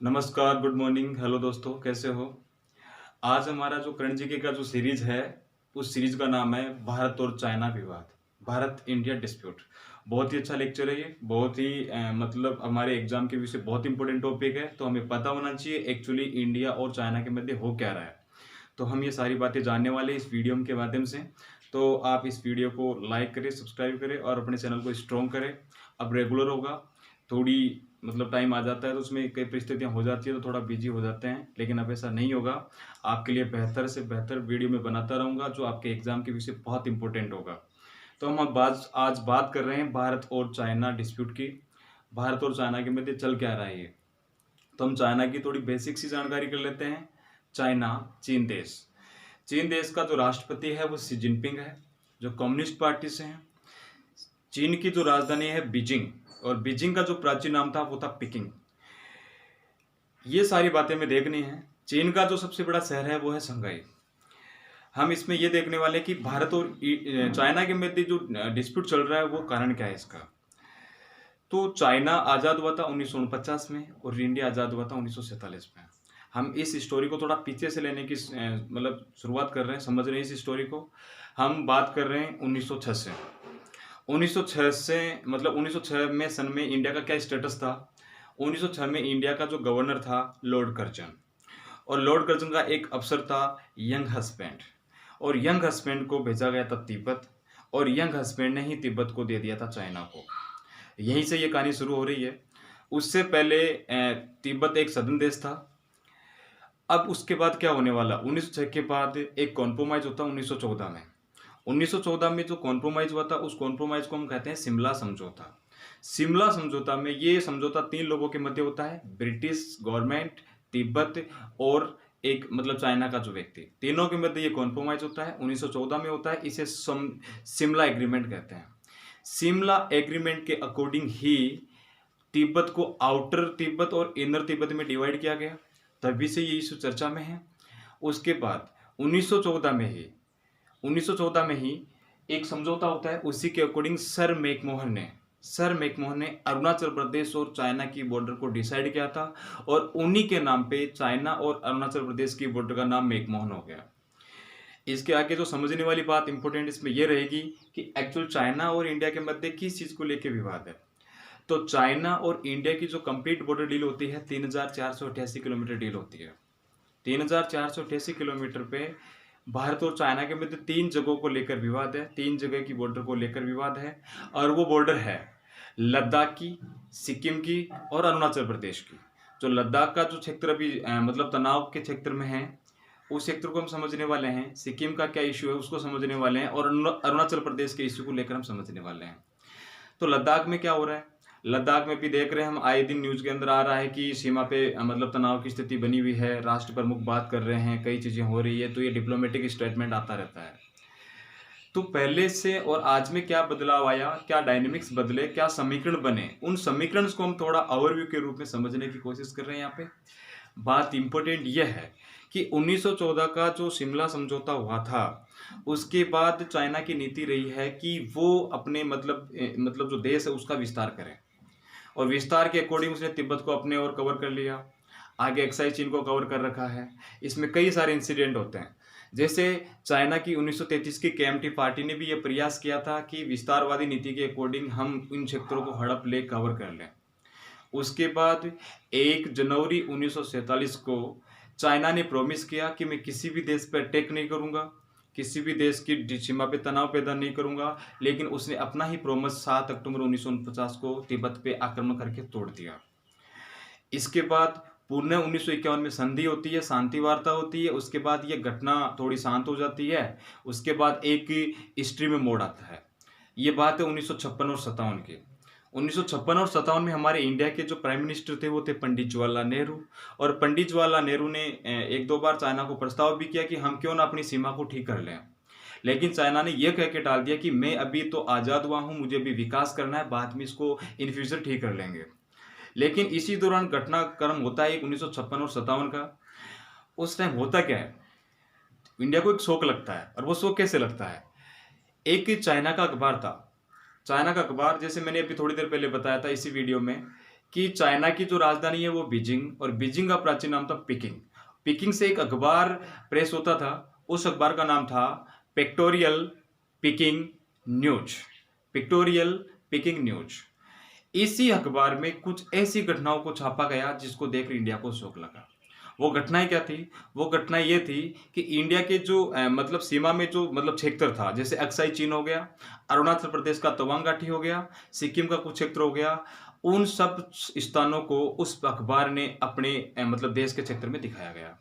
नमस्कार, good morning, hello दोस्तों, कैसे हो? आज हमारा जो करण जीके का जो सीरीज है, उस सीरीज का नाम है भारत और चाइना विवाद, भारत इंडिया डिस्प्यूट। बहुत ही अच्छा लेक्चर है ये, बहुत ही मतलब हमारे एग्जाम के विषय बहुत इंपॉर्टेंट टॉपिक है, तो हमें पता होना चाहिए एक्चुअली इंडिया और चाइना के मध्य हो क्या रहा है। तो हम ये सारी बातें जानने वाले हैं इस वीडियो के माध्यम से। तो आप इस वीडियो को लाइक करें, सब्सक्राइब करें और अपने चैनल को स्ट्रॉन्ग करें। अब रेगुलर होगा, थोड़ी मतलब टाइम आ जाता है तो उसमें कई परिस्थितियां हो जाती है तो थोड़ा बिजी हो जाते हैं, लेकिन अब ऐसा नहीं होगा। आपके लिए बेहतर से बेहतर वीडियो में बनाता रहूँगा जो आपके एग्जाम के विषय बहुत इंपॉर्टेंट होगा। तो हम अब आज बात कर रहे हैं भारत और चाइना डिस्प्यूट की। भारत और चाइना के मध्य चल क्या रहा है ये। तो हम चाइना की थोड़ी बेसिक सी जानकारी कर लेते हैं। चाइना, चीन देश। चीन देश का जो राष्ट्रपति है वो शी जिनपिंग है, जो कम्युनिस्ट पार्टी से हैं। चीन की जो राजधानी है बीजिंग, और बीजिंग का जो प्राचीन नाम था वो था पेकिंग। ये सारी बातें हमें देखनी है। चीन का जो सबसे बड़ा शहर है वो है शंघाई। हम इसमें ये देखने वाले कि भारत और चाइना के मध्य जो डिस्प्यूट चल रहा है वो कारण क्या है इसका। तो चाइना आज़ाद हुआ था 1949 में और इंडिया आज़ाद हुआ था 1947 में। हम इस स्टोरी को थोड़ा पीछे से लेने की मतलब शुरुआत कर रहे हैं, समझ रहे हैं इस स्टोरी को। हम बात कर रहे हैं 1906 से। 1906 से मतलब 1906 में सन में इंडिया का क्या स्टेटस था। 1906 में इंडिया का जो गवर्नर था लॉर्ड कर्जन, और लॉर्ड कर्जन का एक अफसर था यंग हस्बैंड, और यंग हस्बैंड को भेजा गया था तिब्बत, और यंग हस्बैंड ने ही तिब्बत को दे दिया था चाइना को। यहीं से ये कहानी शुरू हो रही है। उससे पहले तिब्बत एक सदन देश था। अब उसके बाद क्या होने वाला, 1906 के बाद एक कॉम्प्रोमाइज होता 1914 में। 1914 में जो कॉम्प्रोमाइज हुआ था उस कॉम्प्रोमाइज को हम कहते हैं शिमला समझौता। शिमला समझौता में ये समझौता तीन लोगों के मध्य होता है, ब्रिटिश गवर्नमेंट, तिब्बत और एक मतलब चाइना का जो व्यक्ति, तीनों के मध्य ये कॉम्प्रोमाइज होता है, 1914 में होता है। इसे शिमला एग्रीमेंट कहते हैं। शिमला एग्रीमेंट के अकॉर्डिंग ही तिब्बत को आउटर तिब्बत और इनर तिब्बत में डिवाइड किया गया, तभी से ये इशू चर्चा में है। उसके बाद 1914 में ही 1914 में ही एक समझौता होता है, उसी के अकॉर्डिंग सर मैकमोहन ने अरुणाचल प्रदेश और चाइना की बॉर्डर को डिसाइड किया था, और उन्हीं के नाम पे चाइना और अरुणाचल प्रदेश की बॉर्डर का नाम मैकमोहन हो गया। इसके आगे जो समझने वाली बात इंपॉर्टेंट इसमें यह रहेगी कि एक्चुअल चाइना और इंडिया के मध्य किस चीज को लेकर विवाद है। तो चाइना और इंडिया की जो कंप्लीट बॉर्डर डील होती है 3488 किलोमीटर डील होती है। 3488 किलोमीटर पे भारत और चाइना के मध्य तीन जगहों को लेकर विवाद है, तीन जगह की बॉर्डर को लेकर विवाद है, और वो बॉर्डर है लद्दाख की, सिक्किम की और अरुणाचल प्रदेश की। जो लद्दाख का जो क्षेत्र अभी मतलब तनाव के क्षेत्र में है, उस क्षेत्र को हम समझने वाले हैं। सिक्किम का क्या इश्यू है उसको समझने वाले हैं, और अरुणाचल प्रदेश के इश्यू को लेकर हम समझने वाले हैं। तो लद्दाख में क्या हो रहा है, लद्दाख में भी देख रहे हैं हम, आए दिन न्यूज के अंदर आ रहा है कि सीमा पे मतलब तनाव की स्थिति बनी हुई है, राष्ट्र प्रमुख बात कर रहे हैं, कई चीजें हो रही है, तो ये डिप्लोमेटिक स्टेटमेंट आता रहता है। तो पहले से और आज में क्या बदलाव आया, क्या डायनेमिक्स बदले, क्या समीकरण बने, उन समीकरण को हम थोड़ा ओवरव्यू के रूप में समझने की कोशिश कर रहे हैं। यहाँ पे बात इंपॉर्टेंट यह है कि 1914 का जो शिमला समझौता हुआ था, उसके बाद चाइना की नीति रही है कि वो अपने मतलब जो देश है उसका विस्तार करें, और विस्तार के अकॉर्डिंग उसने तिब्बत को अपने और कवर कर लिया, आगे एक्साई चीन को कवर कर रखा है। इसमें कई सारे इंसिडेंट होते हैं, जैसे चाइना की 1933 की केएमटी पार्टी ने भी यह प्रयास किया था कि विस्तारवादी नीति के अकॉर्डिंग हम इन क्षेत्रों को हड़प ले कवर कर लें। उसके बाद 1 जनवरी 1947 को चाइना ने प्रॉमिस किया कि मैं किसी भी देश पर अटैक नहीं करूंगा, किसी भी देश की सीमा पे तनाव पैदा नहीं करूंगा, लेकिन उसने अपना ही प्रॉमिस 7 अक्टूबर 1949 को तिब्बत पे आक्रमण करके तोड़ दिया। इसके बाद पुनः 1951 में संधि होती है, शांति वार्ता होती है। उसके बाद ये घटना थोड़ी शांत हो जाती है। उसके बाद एक हिस्ट्री में मोड़ आता है। ये बात है 1956 और 57 की। 1956 और 57 में हमारे इंडिया के जो प्राइम मिनिस्टर थे वो थे पंडित जवाहरलाल नेहरू, और पंडित जवाहरलाल नेहरू ने एक दो बार चाइना को प्रस्ताव भी किया कि हम क्यों ना अपनी सीमा को ठीक कर लें, लेकिन चाइना ने यह कह के टाल दिया कि मैं अभी तो आज़ाद हुआ हूं, मुझे अभी विकास करना है, बाद में इसको इन फ्यूचर ठीक कर लेंगे। लेकिन इसी दौरान घटनाक्रम होता है 1956 और 57 का। उस टाइम होता क्या है, इंडिया को एक शौक लगता है, और वो शौक कैसे लगता है, एक चाइना का अखबार था। चाइना का अखबार, जैसे मैंने अभी थोड़ी देर पहले बताया था इसी वीडियो में, कि चाइना की जो राजधानी है वो बीजिंग, और बीजिंग का प्राचीन नाम था पिकिंग। पिकिंग से एक अखबार प्रेस होता था, उस अखबार का नाम था pictorial picking news. Pictorial picking news. इसी अखबार में कुछ ऐसी घटनाओं को छापा गया जिसको देखकर इंडिया को शौक लगा। वो घटनाएं क्या थी? वो घटनाएं ये थी कि इंडिया के जो मतलब सीमा में जो मतलब क्षेत्र था, जैसे अक्साई चीन हो गया, अरुणाचल प्रदेश का तवांग घाटी हो गया, सिक्किम का कुछ क्षेत्र हो गया, उन सब स्थानों को उस अखबार ने अपने मतलब देश के क्षेत्र में दिखाया गया।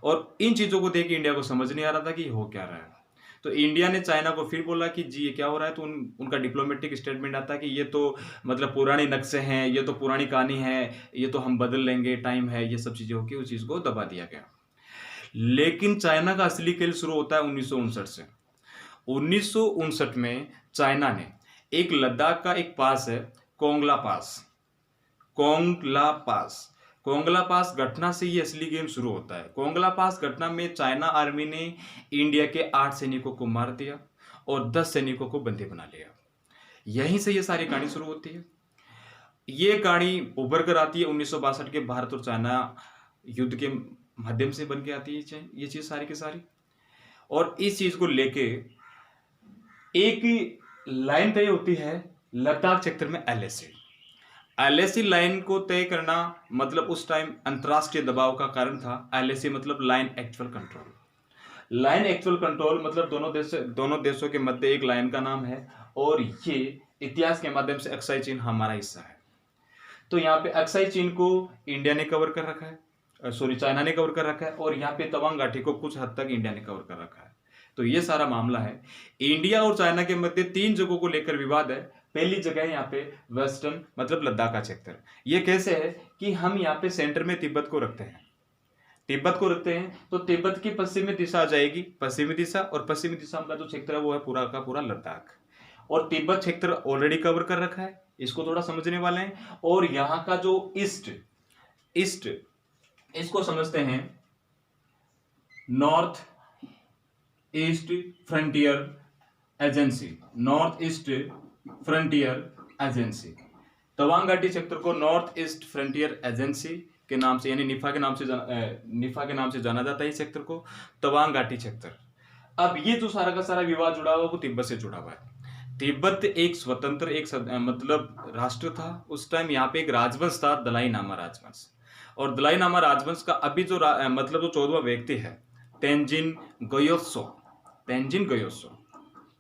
और इन चीजों को देख के इंडिया को समझ नहीं आ रहा था कि हो क्या रहा है। तो इंडिया ने चाइना को फिर बोला कि जी ये क्या हो रहा है, तो उनका डिप्लोमेटिक स्टेटमेंट आता है कि ये तो मतलब पुराने नक्शे हैं, ये तो पुरानी कहानी है, ये तो हम बदल लेंगे, टाइम है, ये सब चीजें होकर उस चीज को दबा दिया गया। लेकिन चाइना का असली खेल शुरू होता है 1959 से। 1959 में चाइना ने एक लद्दाख का एक पास है, कोंगला पास। कोंगला पास कोंगला पास घटना से ये असली गेम शुरू होता है। कोंगला पास घटना में चाइना आर्मी ने इंडिया के 8 सैनिकों को मार दिया और 10 सैनिकों को बंदी बना लिया। यहीं से ये सारी कहानी शुरू होती है। ये कहानी उभर कर आती है 1962 के भारत और चाइना युद्ध के माध्यम से बन के आती है ये चीज सारी की सारी। और इस चीज को लेके एक लाइन तय होती है लद्दाख क्षेत्र में, एलएसी। एलएसी लाइन को तय करना मतलब उस टाइम अंतरराष्ट्रीय दबाव का कारण था। एलएसी मतलब line actual control. Line actual control मतलब दोनों देशों के मध्य एक लाइन का नाम है, और ये इतिहास के माध्यम से अक्साई चीन हमारा हिस्सा है। तो यहाँ पे अक्साई चीन को इंडिया ने कवर कर रखा है, सॉरी चाइना ने कवर कर रखा है, और यहाँ पे तवांग घाटी को कुछ हद तक इंडिया ने कवर कर रखा है। तो ये सारा मामला है। इंडिया और चाइना के मध्य 3 जगहों को लेकर विवाद है। पहली जगह है यहाँ पे वेस्टर्न मतलब लद्दाख का क्षेत्र। ये कैसे है कि हम यहाँ पे सेंटर में तिब्बत को रखते हैं। तिब्बत को रखते हैं तो तिब्बत की पश्चिमी दिशा आ जाएगी, पश्चिमी दिशा, और पश्चिमी दिशा का जो क्षेत्र है वो है पूरा का पूरा लद्दाख। और तिब्बत क्षेत्र ऑलरेडी कवर कर रखा है, इसको थोड़ा समझने वाले हैं। और यहाँ का जो ईस्ट ईस्ट इसको समझते हैं north east frontier agency. North east frontier agency. Tawang घाटी क्षेत्र को नॉर्थ ईस्ट फ्रंटियर एजेंसी के नाम से यानी निफा के नाम से जाना जाता है इस क्षेत्र को, तवांग घाटी क्षेत्र। अब ये जो सारा का सारा विवाद जुड़ा हुआ वो तिब्बत से जुड़ा हुआ है। तिब्बत एक स्वतंत्र मतलब राष्ट्र था उस टाइम। यहाँ पे एक राजवंश था, दलाई नामा राजवंश। और दलाई नामा राजवंश का अभी जो मतलब जो 14वां व्यक्ति है तेंजिन ग्योत्सो,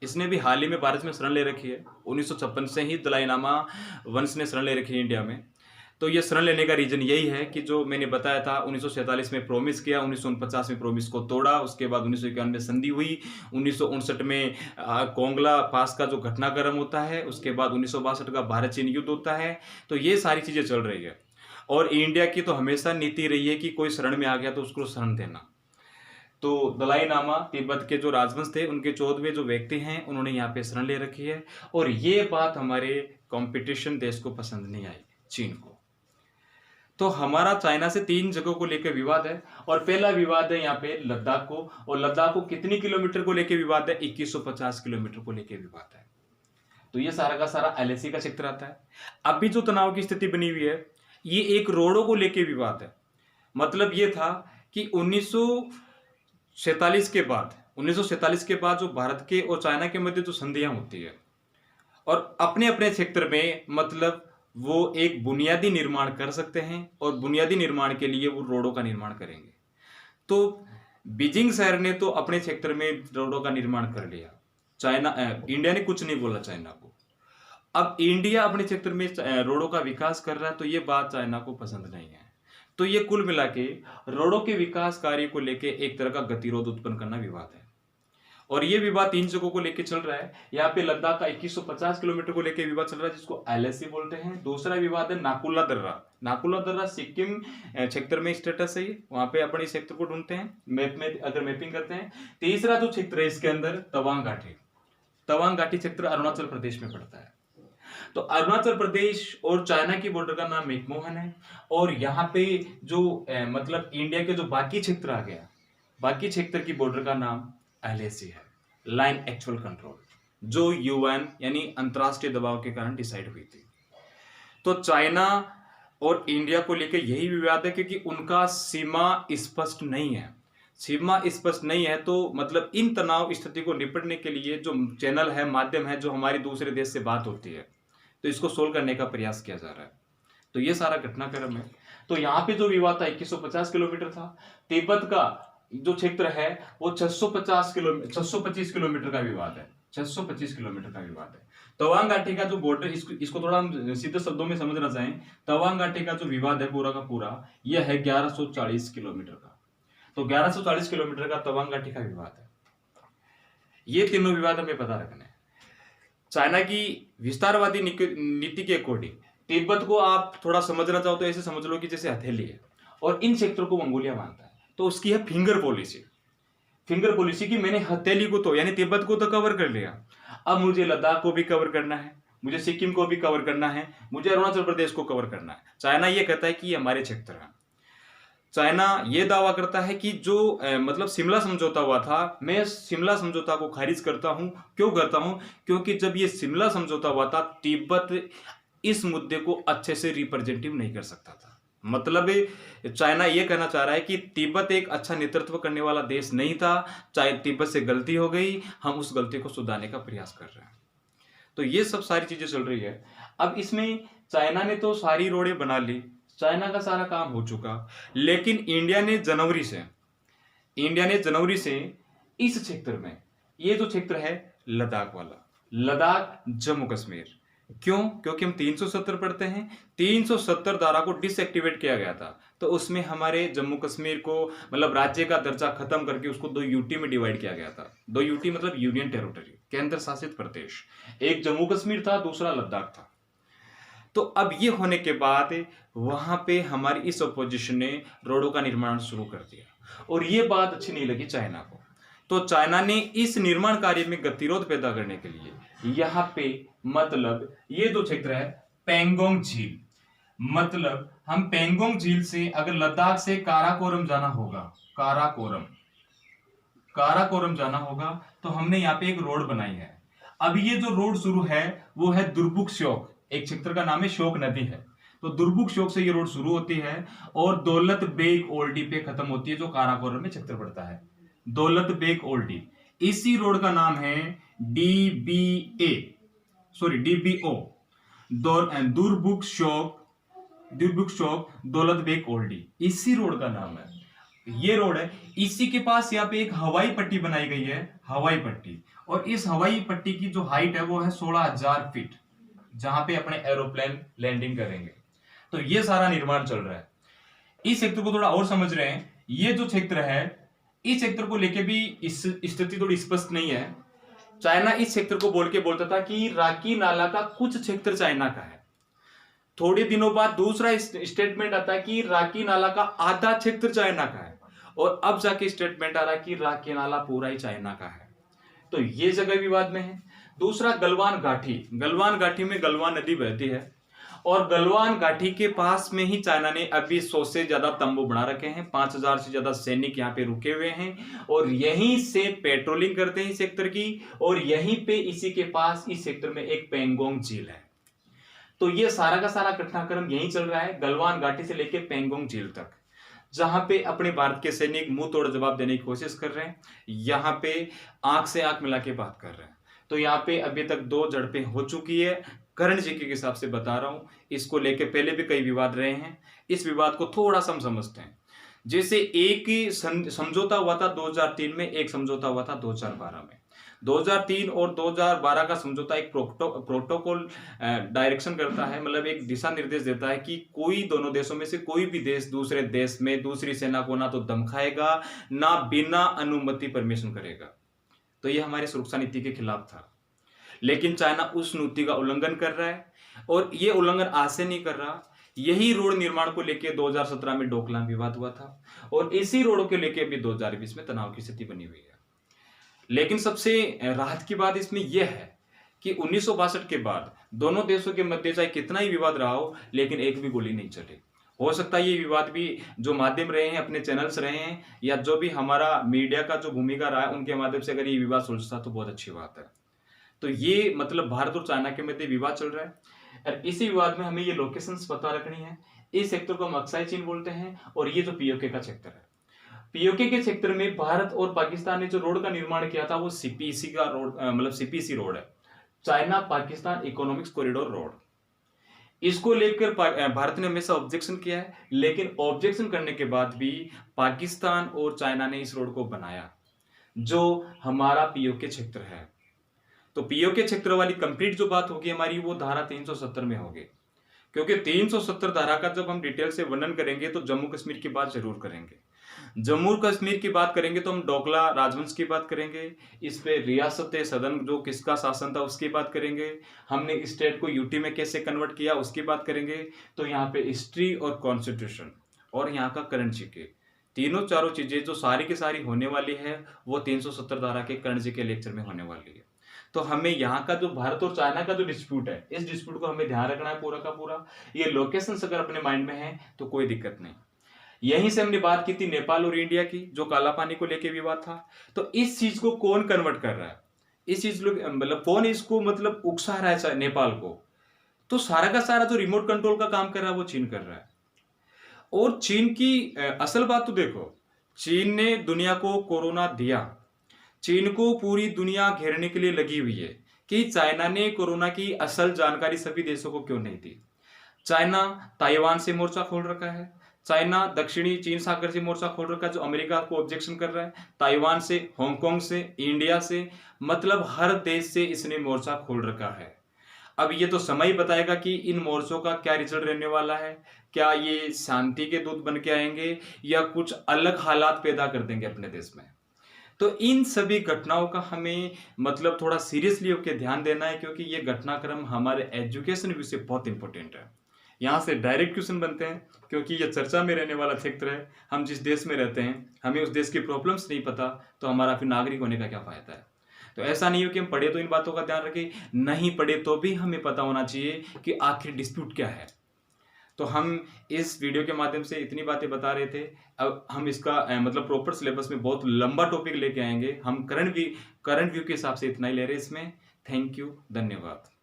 इसने भी हाल ही में भारत में शरण ले रखी है। 1956 से ही दलाई लामा वंश ने शरण ले रखी है इंडिया में। तो ये शरण लेने का रीजन यही है कि जो मैंने बताया था 1947 में प्रॉमिस किया, 1949 में प्रॉमिस को तोड़ा, उसके बाद 1951 में संधि हुई, 1959 में कोंगला पास का जो घटनाक्रम होता है, उसके बाद 1962 का भारत चीन युद्ध होता है। तो ये सारी चीजें चल रही है। और इंडिया की तो हमेशा नीति रही है कि कोई शरण में आ गया तो उसको शरण देना। तो दलाई लामा तिब्बत के जो राजवंश थे उनके 14वें जो व्यक्ति हैं उन्होंने यहाँ पे शरण ले रखी है। और ये बात हमारे कंपटीशन देश को पसंद नहीं आई, चीन को। तो हमारा चाइना से 3 जगहों को लेकर विवाद है। और पहला विवाद है यहाँ पे लद्दाख को, और लद्दाख को कितनी किलोमीटर को लेकर विवाद है? 2150 किलोमीटर को लेकर विवाद है। तो ये सारा का सारा एलएसी का क्षेत्र आता है। अभी जो तनाव की स्थिति बनी हुई है ये एक रोडों को लेकर विवाद है। मतलब ये था कि 1947 के बाद जो भारत के और चाइना के मध्य जो संधियां होती है और अपने अपने क्षेत्र में मतलब वो एक बुनियादी निर्माण कर सकते हैं, और बुनियादी निर्माण के लिए वो रोडों का निर्माण करेंगे। तो बीजिंग शहर ने तो अपने क्षेत्र में रोडों का निर्माण कर लिया, इंडिया ने कुछ नहीं बोला चाइना को। अब इंडिया अपने क्षेत्र में रोडों का विकास कर रहा है तो ये बात चाइना को पसंद नहीं है। तो ये कुल मिला के रोडों के विकास कार्य को लेके एक तरह का गतिरोध उत्पन्न करना विवाद है। और ये विवाद 3 जगहों को लेके चल रहा है। यहाँ पे लद्दाख का 2150 किलोमीटर को लेके विवाद चल रहा है जिसको एलएसी बोलते हैं। दूसरा विवाद है नाकुला दर्रा सिक्किम क्षेत्र में स्टेटस है, वहां पे अपने क्षेत्र को ढूंढते हैं मैप में अगर मैपिंग करते हैं। तीसरा जो क्षेत्र है इसके अंदर तवांग घाटी क्षेत्र अरुणाचल प्रदेश में पड़ता है। तो अरुणाचल प्रदेश और चाइना की बॉर्डर का नाम मैकमोहन है। और यहाँ पे जो मतलब इंडिया के जो बाकी क्षेत्र आ गया, बाकी क्षेत्र की बॉर्डर का नाम एलएसी है, लाइन एक्चुअल कंट्रोल, जो यूएन यानी अंतरराष्ट्रीय दबाव के कारण डिसाइड हुई थी। तो चाइना और इंडिया को लेकर यही विवाद है क्योंकि उनका सीमा स्पष्ट नहीं है। सीमा स्पष्ट नहीं है तो मतलब इन तनाव स्थिति को निपटने के लिए जो चैनल है, माध्यम है, जो हमारी दूसरे देश से बात होती है, तो इसको सोल्व करने का प्रयास किया जा रहा है। तो ये सारा घटनाक्रम है। तो यहाँ पे जो विवाद था 2150 किलोमीटर था। तिब्बत का जो क्षेत्र है वो 625 किलोमीटर का विवाद है। 625 किलोमीटर का विवाद है। तवांग घाटी का जो बॉर्डर, इसको थोड़ा हम सीधे शब्दों में समझना चाहें, तवांग घाटी का जो विवाद है पूरा का पूरा, यह है 1140 किलोमीटर का। तो 1140 किलोमीटर का तवांग घाटी का विवाद है। ये तीनों विवाद हमें पता रखना है। चाइना की विस्तारवादी नीति के अकॉर्डिंग तिब्बत को आप थोड़ा समझना चाहो तो ऐसे समझ लो कि जैसे हथेली है और इन क्षेत्रों को मंगोलिया मानता है। तो उसकी है फिंगर पॉलिसी। फिंगर पॉलिसी की मैंने हथेली को तो यानी तिब्बत को तो कवर कर लिया, अब मुझे लद्दाख को भी कवर करना है, मुझे सिक्किम को भी कवर करना है, मुझे अरुणाचल प्रदेश को कवर करना है। चाइना ये कहता है कि ये हमारे क्षेत्र है। चाइना ये दावा करता है कि जो मतलब शिमला समझौता हुआ था, मैं शिमला समझौता को खारिज करता हूं। क्यों करता हूं? क्योंकि जब ये शिमला समझौता हुआ था तिब्बत इस मुद्दे को अच्छे से रिप्रेजेंटिव नहीं कर सकता था। मतलब चाइना ये कहना चाह रहा है कि तिब्बत एक अच्छा नेतृत्व करने वाला देश नहीं था, चाहे तिब्बत से गलती हो गई, हम उस गलती को सुधारने का प्रयास कर रहे हैं। तो ये सब सारी चीजें चल रही है। अब इसमें चाइना ने तो सारी रोडें बना ली, चाइना का सारा काम हो चुका, लेकिन इंडिया ने जनवरी से इस क्षेत्र में, ये जो क्षेत्र है लद्दाख वाला, लद्दाख जम्मू कश्मीर, क्यों? क्योंकि हम 370 पढ़ते हैं, 370 धारा को डिसएक्टिवेट किया गया था। तो उसमें हमारे जम्मू कश्मीर को मतलब राज्य का दर्जा खत्म करके उसको 2 यूटी में डिवाइड किया गया था। 2 यूटी मतलब यूनियन टेरिटरी, केंद्र शासित प्रदेश। एक जम्मू कश्मीर था, दूसरा लद्दाख था। तो अब ये होने के बाद वहां पे हमारी इस अपोजिशन ने रोडों का निर्माण शुरू कर दिया और ये बात अच्छी नहीं लगी चाइना को। तो चाइना ने इस निर्माण कार्य में गतिरोध पैदा करने के लिए यहाँ पे मतलब ये जो क्षेत्र है पेंगोंग झील, मतलब हम पेंगोंग झील से अगर लद्दाख से काराकोरम जाना होगा, काराकोरम जाना होगा तो हमने यहाँ पे एक रोड बनाई है। अब ये जो रोड शुरू है वो है दुर्बुक श्योक, एक क्षेत्र का नाम है, श्योक नदी है। तो दुर्बुक श्योक से ये रोड शुरू होती है और दौलत बेग ओल्डी पे खत्म होती है, जो काराकोरम में क्षेत्र पड़ता है। दौलत बेग ओल्डी, इसी रोड का नाम है डीबीओ, दुर्बुक श्योक दौलत बेग ओल्डी, इसी रोड का नाम है। ये रोड है, इसी के पास यहाँ पे एक हवाई पट्टी बनाई गई है, हवाई पट्टी, और इस हवाई पट्टी की जो हाइट है वो है 16,000 फीट, जहां पे अपने एरोप्लेन लैंडिंग करेंगे। तो ये सारा निर्माण चल रहा है। इस क्षेत्र को थोड़ा और समझ रहे हैं, ये जो क्षेत्र है इस क्षेत्र को लेके भी इस स्थिति थोड़ी स्पष्ट नहीं है। चाइना इस क्षेत्र को बोलता था कि राकी नाला का कुछ क्षेत्र चाइना का है। थोड़े दिनों बाद दूसरा स्टेटमेंट आता है कि राकी नाला का आधा क्षेत्र चाइना का है, और अब जाके स्टेटमेंट आ रहा है कि राकी नाला पूरा ही चाइना का है। तो ये जगह विवाद में है। दूसरा गलवान घाटी में गलवान नदी बहती है, और गलवान घाटी के पास में ही चाइना ने अभी 100 से ज्यादा तंबू बना रखे हैं, 5,000 से ज्यादा सैनिक यहाँ पे रुके हुए हैं और यहीं से पेट्रोलिंग करते हैं इस सेक्टर की। और यहीं पे इसी के पास इस सेक्टर में एक पेंगोंग झील है। तो ये सारा का सारा घटनाक्रम यही चल रहा है, गलवान घाटी से लेके पेंगोंग झील तक, जहां पे अपने भारत के सैनिक मुंह तोड़ जवाब देने की कोशिश कर रहे हैं, यहाँ पे आंख से आंख मिला के बात कर रहे हैं। तो यहाँ पे अभी तक 2 झड़पें हो चुकी है, करंट जीके के हिसाब से बता रहा हूं। इसको लेके पहले भी कई विवाद रहे हैं, इस विवाद को थोड़ा सा हम समझते हैं। जैसे एक समझौता हुआ था 2003 में, एक समझौता हुआ था 2012 में। 2003 और 2012 का समझौता एक प्रोटोकॉल डायरेक्शन करता है, मतलब एक दिशा निर्देश देता है कि कोई दोनों देशों में से कोई भी देश दूसरे देश में दूसरी सेना को ना तो धमकाएगा, ना बिना अनुमति परमिशन करेगा। तो ये हमारी सुरक्षा नीति के खिलाफ था, लेकिन चाइना उस नीति का उल्लंघन कर रहा है, और ये उल्लंघन आज से नहीं कर रहा। यही रोड निर्माण को लेकर 2017 में डोकलाम विवाद हुआ था, और इसी रोड को लेकर अभी 2020 में तनाव की स्थिति बनी हुई है। लेकिन सबसे राहत की बात इसमें यह है कि 1962 के बाद दोनों देशों के मध्य चाहे कितना ही विवाद रहा हो, लेकिन एक भी गोली नहीं चली। हो सकता है ये विवाद भी जो माध्यम रहे हैं, अपने चैनल्स रहे हैं, या जो भी हमारा मीडिया का जो भूमिका रहा है, उनके माध्यम से अगर ये विवाद सुलझता तो बहुत अच्छी बात है। तो ये मतलब भारत और चाइना के मध्य विवाद चल रहा है, और इसी विवाद में हमें ये लोकेशंस पता रखनी है। इस सेक्टर को हम अक्साई चीन बोलते हैं। और ये जो पीओके का सेक्टर है, पीओके के क्षेत्र में भारत और पाकिस्तान ने जो रोड का निर्माण किया था वो सीपीसी का रोड, मतलब सीपीसी रोड है, China Pakistan economics corridor road. इसको लेकर भारत ने हमेशा ऑब्जेक्शन किया है, लेकिन ऑब्जेक्शन करने के बाद भी पाकिस्तान और चाइना ने इस रोड को बनाया, जो हमारा पीओके क्षेत्र है। तो पीओके क्षेत्र वाली कंप्लीट जो बात होगी हमारी, वो धारा 370 में होगी, क्योंकि 370 धारा का जब हम डिटेल से वर्णन करेंगे तो जम्मू कश्मीर की बात जरूर करेंगे। जम्मू कश्मीर की बात करेंगे तो हम डोकला राजवंश की बात करेंगे, इस पे रियासत सदन जो किसका शासन था उसकी बात करेंगे, हमने स्टेट को यूटी में कैसे कन्वर्ट किया उसकी बात करेंगे। तो यहाँ पे हिस्ट्री और कॉन्स्टिट्यूशन और यहाँ का करंट जीके, तीनों चारों चीजें जो सारी की सारी होने वाली है वो 370 धारा के करंट जीके लेक्चर में होने वाली है। तो हमें यहाँ का जो भारत और चाइना का जो डिस्प्यूट है, इस डिस्प्यूट को हमें ध्यान रखना है पूरा का पूरा। ये लोकेशंस अगर अपने माइंड में है तो कोई दिक्कत नहीं। यहीं से हमने बात की थी नेपाल और इंडिया की, जो काला पानी को लेके विवाद था। तो इस चीज को कौन कन्वर्ट कर रहा है, इस चीज मतलब कौन इसको मतलब उकसा रहा है नेपाल को, तो सारा का सारा जो रिमोट कंट्रोल का काम कर रहा है वो चीन कर रहा है। और चीन की असल बात तो देखो, चीन ने दुनिया को कोरोना दिया, चीन को पूरी दुनिया घेरने के लिए लगी हुई है कि चाइना ने कोरोना की असल जानकारी सभी देशों को क्यों नहीं दी। चाइना ताइवान से मोर्चा खोल रखा है, चाइना दक्षिणी चीन सागर से मोर्चा खोल रखा है, जो अमेरिका को ऑब्जेक्शन कर रहा है, ताइवान से, हांगकांग से, इंडिया से, मतलब हर देश से इसने मोर्चा खोल रखा है। अब ये तो समय ही बताएगा कि इन मोर्चों का क्या रिजल्ट रहने वाला है, क्या ये शांति के दूत बन के आएंगे या कुछ अलग हालात पैदा कर देंगे अपने देश में। तो इन सभी घटनाओं का हमें मतलब थोड़ा सीरियसली होकर ध्यान देना है, क्योंकि ये घटनाक्रम हमारे एजुकेशन व्यू से बहुत इंपॉर्टेंट है। यहाँ से डायरेक्ट क्वेश्चन बनते हैं, क्योंकि ये चर्चा में रहने वाला क्षेत्र है। हम जिस देश में रहते हैं, हमें उस देश की प्रॉब्लम्स नहीं पता, तो हमारा फिर नागरिक होने का क्या फायदा है। तो ऐसा नहीं हो कि हम पढ़े तो इन बातों का ध्यान रखें, नहीं पढ़े तो भी हमें पता होना चाहिए कि आखिर डिस्प्यूट क्या है। तो हम इस वीडियो के माध्यम से इतनी बातें बता रहे थे। अब हम इसका मतलब प्रॉपर सिलेबस में बहुत लंबा टॉपिक लेके आएंगे। हम करंट व्यू के हिसाब से इतना ही ले रहे हैं इसमें। थैंक यू, धन्यवाद।